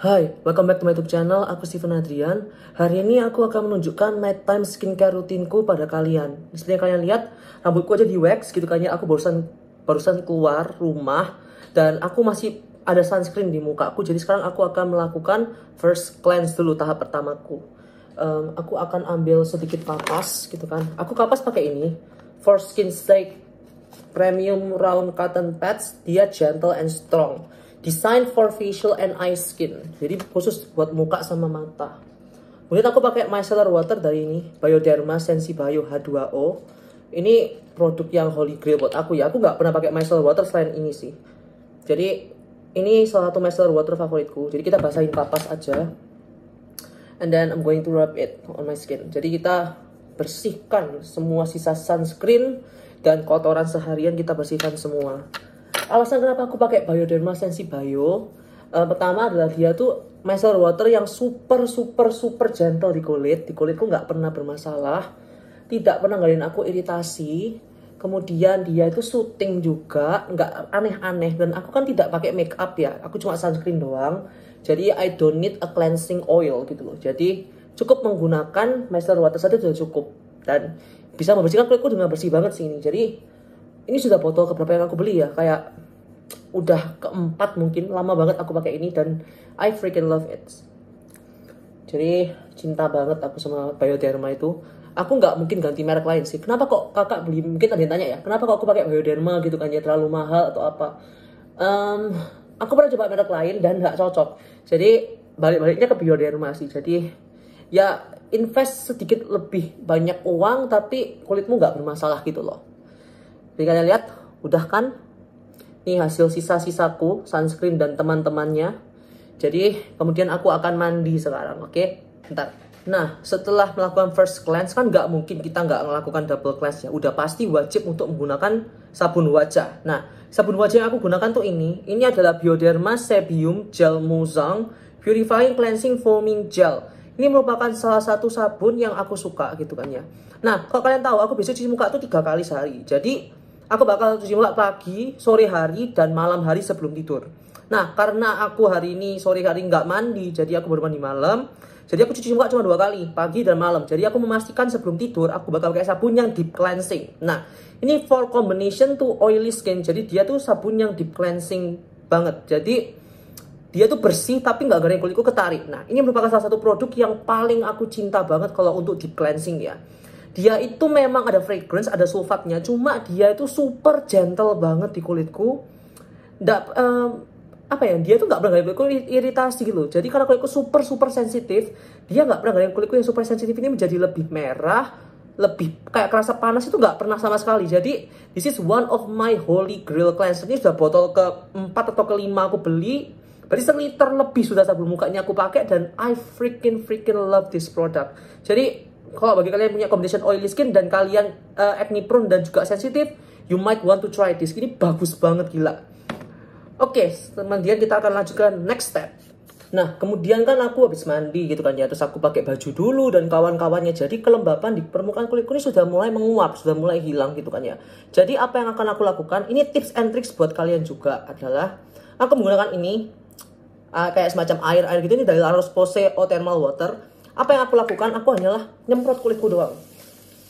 Hai, welcome back to my YouTube channel. Aku Steven Adrian. Hari ini aku akan menunjukkan nighttime skincare rutinku pada kalian. Seperti yang kalian lihat, rambutku aja di wax gitu kan ya. Aku barusan keluar rumah dan aku masih ada sunscreen di mukaku. Jadi sekarang aku akan melakukan first cleanse dulu, tahap pertamaku. Aku akan ambil sedikit kapas gitu kan. Aku kapas pakai ini, For Skin Stay Premium Round Cotton Pads. Dia gentle and strong. Designed for facial and eye skin. Jadi khusus buat muka sama mata. Kemudian aku pakai micellar water dari ini, Bioderma Sensibio H2O. Ini produk yang holy grail buat aku ya. Aku nggak pernah pakai micellar water selain ini sih. Jadi ini salah satu micellar water favoritku. Jadi kita basahin kapas aja. And then I'm going to rub it on my skin. Jadi kita bersihkan semua sisa sunscreen dan kotoran seharian, kita bersihkan semua. Alasan kenapa aku pakai Bioderma Sensibio, pertama adalah dia tuh micellar water yang super gentle di kulit. Di kulitku nggak pernah bermasalah, tidak pernah ngalamin aku iritasi. Kemudian dia itu soothing juga, nggak aneh-aneh. Dan aku kan tidak pakai make up ya, aku cuma sunscreen doang. Jadi I don't need a cleansing oil gitu loh. Jadi cukup menggunakan micellar water saja sudah cukup. Dan bisa membersihkan kulitku dengan bersih banget sih ini. Jadi ini sudah botol keberapa yang aku beli ya, kayak udah keempat mungkin, lama banget aku pakai ini dan I freaking love it. Jadi cinta banget aku sama Bioderma itu. Aku nggak mungkin ganti merek lain sih. Kenapa kok kakak beli? Mungkin ada yang tanya ya, kenapa kok aku pakai Bioderma gitu kan ya, terlalu mahal atau apa? Aku pernah coba merek lain dan nggak cocok. Jadi balik-baliknya ke Bioderma sih. Jadi ya invest sedikit lebih banyak uang tapi kulitmu nggak bermasalah gitu loh. Jadi kalian lihat, udah kan? Ini hasil sisa-sisaku, sunscreen dan teman-temannya. Jadi kemudian aku akan mandi sekarang, oke? Bentar. Nah, setelah melakukan first cleanse kan nggak mungkin kita nggak melakukan double cleanse ya. Udah pasti wajib untuk menggunakan sabun wajah. Nah, sabun wajah yang aku gunakan tuh ini. Ini adalah Bioderma Sebium Gel Moussang Purifying Cleansing Foaming Gel. Ini merupakan salah satu sabun yang aku suka gitu kan ya. Nah, kalau kalian tahu aku biasa cuci muka tuh 3 kali sehari. Jadi aku bakal cuci muka pagi, sore hari, dan malam hari sebelum tidur. Nah, karena aku hari ini sore hari nggak mandi, jadi aku baru mandi malam. Jadi aku cuci muka cuma 2 kali, pagi dan malam. Jadi aku memastikan sebelum tidur, aku bakal pakai sabun yang deep cleansing. Nah, ini for combination to oily skin. Jadi dia tuh sabun yang deep cleansing banget. Jadi dia tuh bersih tapi nggak garing kulitku ketarik. Nah, ini merupakan salah satu produk yang paling aku cinta banget kalau untuk deep cleansing ya. Dia itu memang ada fragrance, ada sulfatnya, cuma dia itu super gentle banget di kulitku. Dia tuh nggak pernah gangguin kulitku iritasi gitu. Jadi karena kulitku super sensitif, dia nggak pernah gangguin kulitku yang super sensitif ini menjadi lebih merah, lebih kayak kerasa panas itu nggak pernah sama sekali. Jadi this is one of my holy grail cleanser. Ini sudah botol ke-4 atau ke-5 aku beli. Berarti 1 liter lebih sudah sabun mukanya aku pakai dan I freaking love this product. Jadi kalau bagi kalian punya combination oily skin dan kalian acne prone dan juga sensitif, you might want to try this. Ini bagus banget, gila. Oke, kemudian kita akan lanjutkan next step. Nah, kemudian kan aku habis mandi gitu kan ya, terus aku pakai baju dulu dan kawan-kawannya. Jadi kelembapan di permukaan kulitku ini sudah mulai menguap, sudah mulai hilang gitu kan ya. Jadi apa yang akan aku lakukan? Ini tips and tricks buat kalian juga adalah aku menggunakan ini kayak semacam air gitu, ini dari La Roche-Posay Eau Thermal Water. Apa yang aku lakukan? Aku hanyalah nyemprot kulitku doang.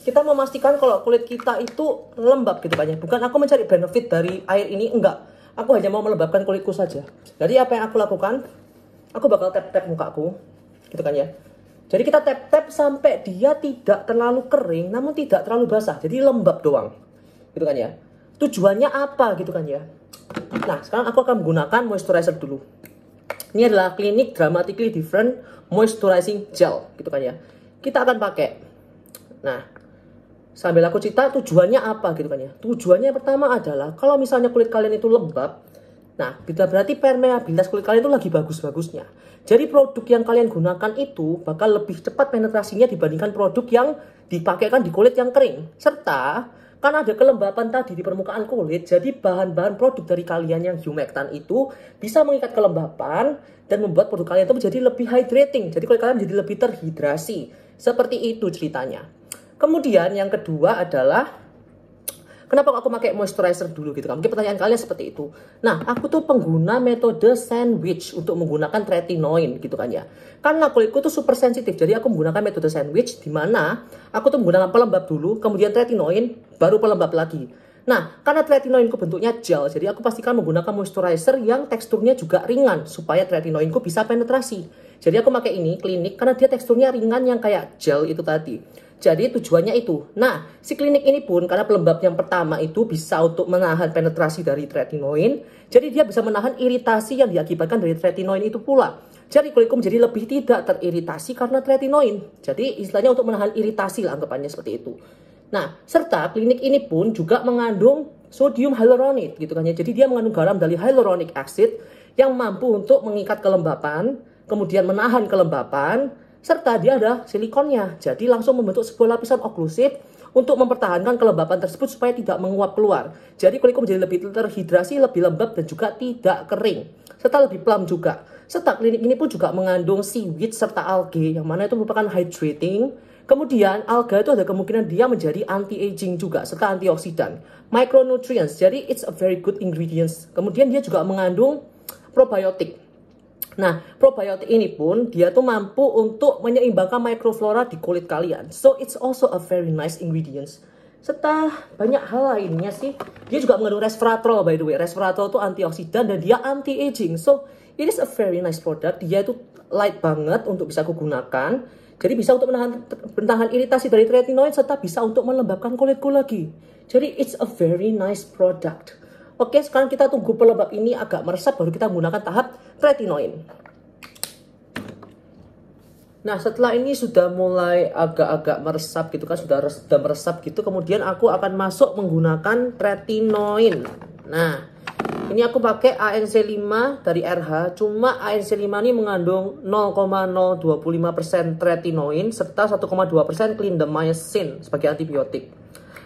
Kita memastikan kalau kulit kita itu lembab gitu kan ya. Bukan aku mencari benefit dari air ini, enggak. Aku hanya mau melembabkan kulitku saja. Jadi apa yang aku lakukan? Aku bakal tap-tap mukaku gitu kan ya. Jadi kita tap-tap sampai dia tidak terlalu kering namun tidak terlalu basah. Jadi lembab doang. Gitu kan ya. Tujuannya apa gitu kan ya. Nah, sekarang aku akan menggunakan moisturizer dulu. Ini adalah Clinique Dramatically Different Moisturizing Gel gitu kan ya. Kita akan pakai. Nah, sambil aku cerita tujuannya apa gitu kan ya. Tujuannya pertama adalah kalau misalnya kulit kalian itu lembab, nah berarti permeabilitas kulit kalian itu lagi bagus-bagusnya. Jadi produk yang kalian gunakan itu bakal lebih cepat penetrasinya dibandingkan produk yang dipakaikan di kulit yang kering. Serta karena ada kelembapan tadi di permukaan kulit, jadi bahan-bahan produk dari kalian yang humectant itu bisa mengikat kelembapan dan membuat produk kalian itu menjadi lebih hydrating. Jadi kulit kalian menjadi lebih terhidrasi. Seperti itu ceritanya. Kemudian yang kedua adalah Kenapa aku pakai moisturizer dulu gitu kan? Mungkin pertanyaan kalian seperti itu. Nah, aku tuh pengguna metode sandwich untuk menggunakan tretinoin gitu kan ya. Karena kulitku tuh super sensitif, jadi aku menggunakan metode sandwich di mana aku tuh menggunakan pelembab dulu, kemudian tretinoin, baru pelembab lagi. Nah, karena tretinoinku bentuknya gel, jadi aku pastikan menggunakan moisturizer yang teksturnya juga ringan supaya tretinoinku bisa penetrasi. Jadi aku pakai ini klinik karena dia teksturnya ringan yang kayak gel itu tadi. Jadi tujuannya itu. Nah, si klinik ini pun karena pelembab yang pertama itu bisa untuk menahan penetrasi dari tretinoin. Jadi dia bisa menahan iritasi yang diakibatkan dari tretinoin itu pula. Jadi kulitku menjadi lebih tidak teriritasi karena tretinoin. Jadi istilahnya untuk menahan iritasi lah anggapannya seperti itu. Nah, serta klinik ini pun juga mengandung sodium hyaluronate gitu kan ya. Jadi dia mengandung garam dari hyaluronic acid yang mampu untuk mengikat kelembapan, kemudian menahan kelembapan, serta dia ada silikonnya. Jadi langsung membentuk sebuah lapisan oklusif untuk mempertahankan kelembapan tersebut supaya tidak menguap keluar. Jadi kulitku menjadi lebih terhidrasi, lebih lembab dan juga tidak kering. Serta lebih plump juga. Serta klinik ini pun juga mengandung seaweed serta algae yang mana itu merupakan hydrating. Kemudian alga itu ada kemungkinan dia menjadi anti-aging juga serta antioksidan, micronutrients. Jadi it's a very good ingredients. Kemudian dia juga mengandung probiotik. Nah, probiotik ini pun dia tuh mampu untuk menyeimbangkan microflora di kulit kalian. So it's also a very nice ingredients. Serta banyak hal lainnya sih. Dia juga mengandung resveratrol by the way. Resveratrol itu antioksidan dan dia anti-aging. So it is a very nice product. Dia itu light banget untuk bisa aku gunakan. Jadi bisa untuk menahan iritasi dari tretinoin serta bisa untuk melembabkan kulitku lagi. Jadi it's a very nice product. Oke, sekarang kita tunggu pelembab ini agak meresap baru kita menggunakan tahap tretinoin. Nah, setelah ini sudah mulai agak-agak meresap gitu kan, sudah meresap gitu, kemudian aku akan masuk menggunakan tretinoin. Nah, ini aku pakai ANC5 dari RH, cuma ANC5 ini mengandung 0,025% tretinoin serta 1,2% clindamycin sebagai antibiotik.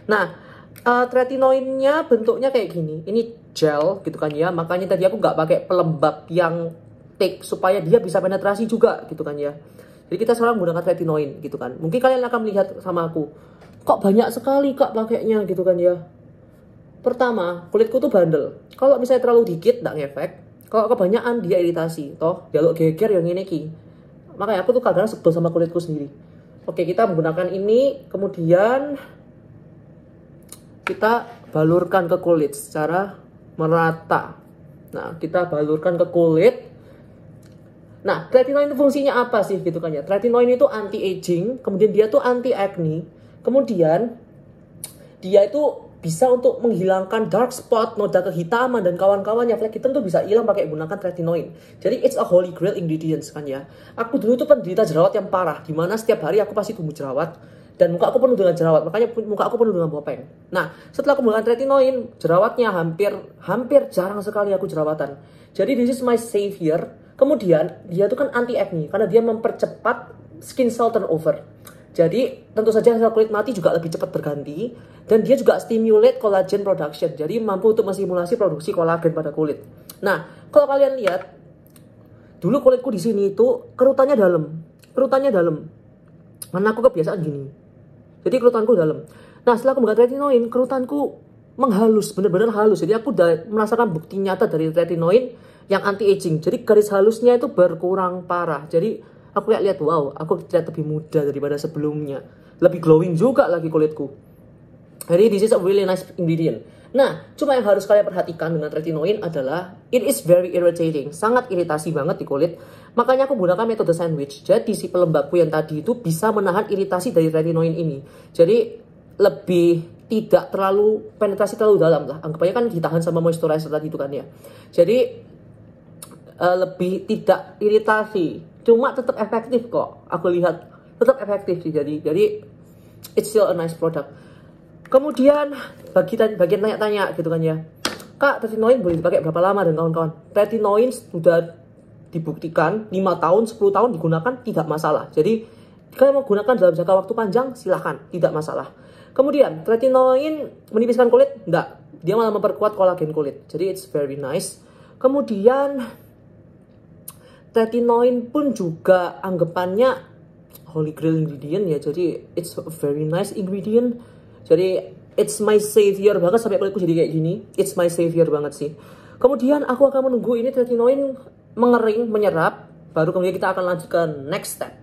Nah, tretinoinnya bentuknya kayak gini. Ini gel gitu kan ya, makanya tadi aku nggak pakai pelembab yang thick supaya dia bisa penetrasi juga gitu kan ya. Jadi kita sekarang menggunakan tretinoin gitu kan. Mungkin kalian akan melihat sama aku, kok banyak sekali kak pakainya gitu kan ya. Pertama, kulitku tuh bandel. Kalau misalnya terlalu dikit, nggak ngefek. Kalau kebanyakan, dia iritasi. Toh, jaluk geger yang ini ki. Makanya aku tuh kadang sebel sama kulitku sendiri. Oke, kita menggunakan ini. Kemudian, kita balurkan ke kulit secara merata. Nah, kita balurkan ke kulit. Nah, tretinoin itu fungsinya apa sih gitu kan ya? Tretinoin itu anti-aging. Kemudian dia tuh anti-acne. Kemudian, dia itu bisa untuk menghilangkan dark spot, noda kehitaman dan kawan-kawannya. Flek hitam tuh bisa hilang pakai gunakan tretinoin. Jadi it's a holy grail ingredients kan ya. Aku dulu tuh penderita jerawat yang parah, dimana setiap hari aku pasti tumbuh jerawat dan muka aku penuh dengan jerawat. Makanya muka aku penuh dengan bopeng. Nah, setelah aku menggunakan tretinoin, jerawatnya hampir jarang sekali aku jerawatan. Jadi this is my savior. Kemudian dia tuh kan anti acne karena dia mempercepat skin cell turnover. Jadi tentu saja sel kulit mati juga lebih cepat berganti. Dan dia juga stimulate collagen production. Jadi mampu untuk menstimulasi produksi kolagen pada kulit. Nah, kalau kalian lihat, dulu kulitku di sini itu kerutannya dalam. Kerutannya dalam. Karena aku kebiasaan gini. Jadi kerutanku dalam. Nah, setelah aku menggunakan tretinoin, kerutanku menghalus, benar-benar halus. Jadi aku udah merasakan bukti nyata dari tretinoin yang anti-aging. Jadi garis halusnya itu berkurang parah. Jadi aku kayak lihat, wow, aku terlihat lebih muda daripada sebelumnya. Lebih glowing juga lagi kulitku. Jadi this is a really nice ingredient. Nah, cuma yang harus kalian perhatikan dengan tretinoin adalah it is very irritating. Sangat iritasi banget di kulit. Makanya aku gunakan metode sandwich. Jadi si pelembabku yang tadi itu bisa menahan iritasi dari tretinoin ini. Jadi lebih tidak terlalu penetrasi terlalu dalam lah. Anggap aja kan ditahan sama moisturizer tadi itu kan ya. Jadi lebih tidak iritasi. Cuma tetap efektif kok. Aku lihat tetap efektif sih. Jadi it's still a nice product. Kemudian bagian tanya-tanya gitu kan ya, kak tretinoin boleh dipakai berapa lama dan kawan-kawan. Tretinoin sudah dibuktikan 5 tahun 10 tahun digunakan tidak masalah. Jadi kalian mau gunakan dalam jangka waktu panjang silahkan, tidak masalah. Kemudian tretinoin menipiskan kulit? Enggak, dia malah memperkuat kolagen kulit. Jadi it's very nice. Kemudian tretinoin pun juga anggapannya holy grail ingredient ya. Jadi it's a very nice ingredient. Jadi it's my savior banget sampai kulitku jadi kayak gini. It's my savior banget sih. Kemudian aku akan menunggu ini tretinoin mengering, menyerap, baru kemudian kita akan lanjut ke next step.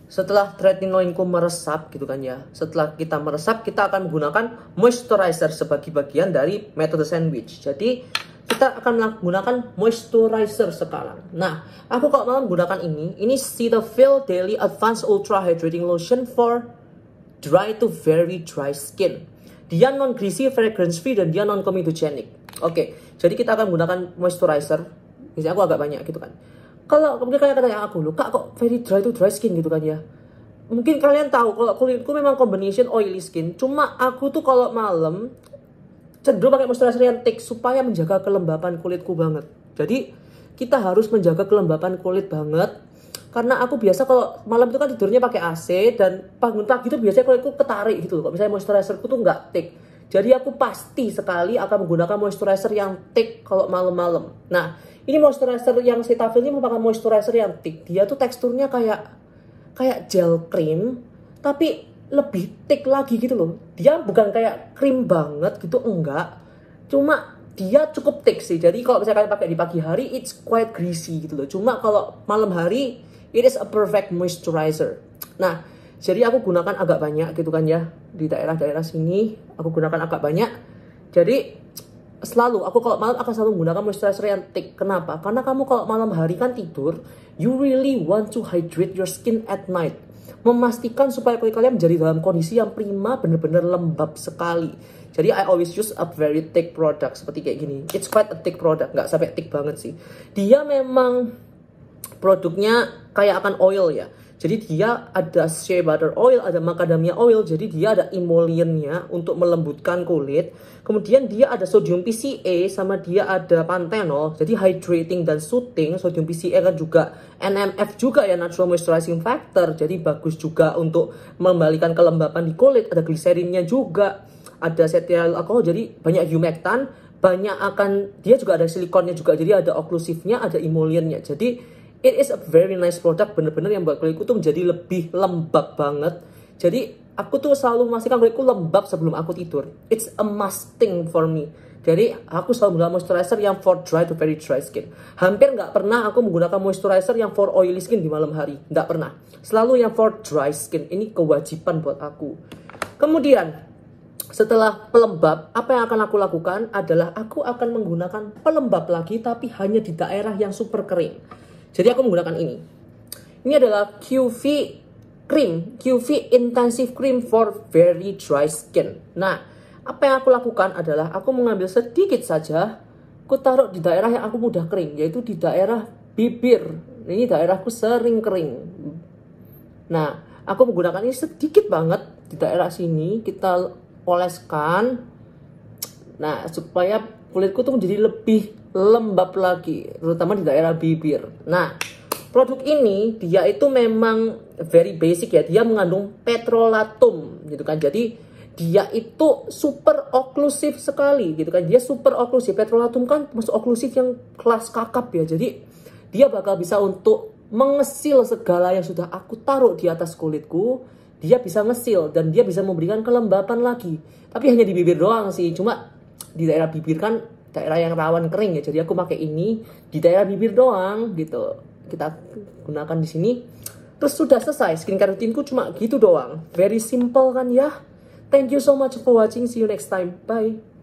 Setelah tretinoinku meresap gitu kan ya. Setelah kita meresap, kita akan menggunakan moisturizer sebagai bagian dari metode sandwich. Jadi kita akan menggunakan moisturizer sekarang. Nah, aku kalau mau menggunakan ini Cetaphil Daily Advanced Ultra Hydrating Lotion for dry to very dry skin. Dia non greasy, fragrance free, dan dia non comedogenic. Oke, jadi kita akan menggunakan moisturizer. Misalnya aku agak banyak gitu kan. Kalau mungkin kalian tanya aku, loh kak kok very dry to dry skin gitu kan ya. Mungkin kalian tahu kalau kulitku memang combination oily skin. Cuma aku tuh kalau malam cenderung pakai moisturizer yang thick supaya menjaga kelembapan kulitku banget. Jadi kita harus menjaga kelembapan kulit banget. Karena aku biasa kalau malam itu kan tidurnya pakai AC dan bangun pagi itu biasanya kulitku ketarik gitu. Kalau misalnya moisturizerku tuh nggak thick. Jadi aku pasti sekali akan menggunakan moisturizer yang thick kalau malam-malam. Nah, ini moisturizer yang Cetaphil ini merupakan moisturizer yang thick. Dia tuh teksturnya kayak gel cream, tapi lebih thick lagi gitu loh. Dia bukan kayak krim banget gitu, enggak. Cuma dia cukup thick sih. Jadi kalau misalnya kalian pakai di pagi hari, it's quite greasy gitu loh. Cuma kalau malam hari, it is a perfect moisturizer. Nah, jadi aku gunakan agak banyak gitu kan ya. Di daerah-daerah sini, aku gunakan agak banyak. Jadi selalu, aku kalau malam akan selalu menggunakan moisturizer yang thick. Kenapa? Karena kamu kalau malam hari kan tidur, you really want to hydrate your skin at night. Memastikan supaya kulit kalian menjadi dalam kondisi yang prima, bener-bener lembab sekali. Jadi I always use a very thick product seperti kayak gini. It's quite a thick product, nggak sampai thick banget sih. Dia memang produknya kayak akan oil ya. Jadi dia ada shea butter oil, ada macadamia oil. Jadi dia ada emollientnya untuk melembutkan kulit. Kemudian dia ada sodium PCA sama dia ada panthenol. Jadi hydrating dan soothing. Sodium PCA kan juga NMF juga ya, natural moisturizing factor. Jadi bagus juga untuk mengembalikan kelembapan di kulit. Ada gliserinnya juga. Ada cetyl alcohol. Jadi banyak humectan. Banyak akan, dia juga ada silikonnya juga. Jadi ada oklusifnya, ada emollientnya. Jadi it is a very nice product, bener-bener yang buat kulitku tuh menjadi lebih lembab banget. Jadi aku tuh selalu memastikan kulitku lembab sebelum aku tidur. It's a must thing for me. Jadi aku selalu menggunakan moisturizer yang for dry to very dry skin. Hampir nggak pernah aku menggunakan moisturizer yang for oily skin di malam hari. Nggak pernah. Selalu yang for dry skin. Ini kewajiban buat aku. Kemudian setelah pelembab, apa yang akan aku lakukan adalah aku akan menggunakan pelembab lagi, tapi hanya di daerah yang super kering. Jadi aku menggunakan ini. Ini adalah QV Cream, QV Intensive Cream for Very Dry Skin. Nah, apa yang aku lakukan adalah aku mengambil sedikit saja, aku taruh di daerah yang aku mudah kering, yaitu di daerah bibir. Ini daerahku sering kering. Nah, aku menggunakan ini sedikit banget di daerah sini, kita oleskan. Nah, supaya kulitku tuh menjadi lebih lembab lagi, terutama di daerah bibir. Nah, produk ini dia itu memang very basic ya. Dia mengandung petrolatum gitu kan. Jadi dia itu super oklusif sekali gitu kan. Dia super oklusif. Petrolatum kan masuk oklusif yang kelas kakap ya. Jadi dia bakal bisa untuk mengesil segala yang sudah aku taruh di atas kulitku. Dia bisa ngesil dan dia bisa memberikan kelembapan lagi. Tapi hanya di bibir doang sih. Cuma di daerah bibir kan daerah yang rawan kering ya, jadi aku pakai ini di daerah bibir doang gitu. Kita gunakan di sini. Terus sudah selesai skincare rutinku, cuma gitu doang. Very simple kan ya. Thank you so much for watching. See you next time. Bye.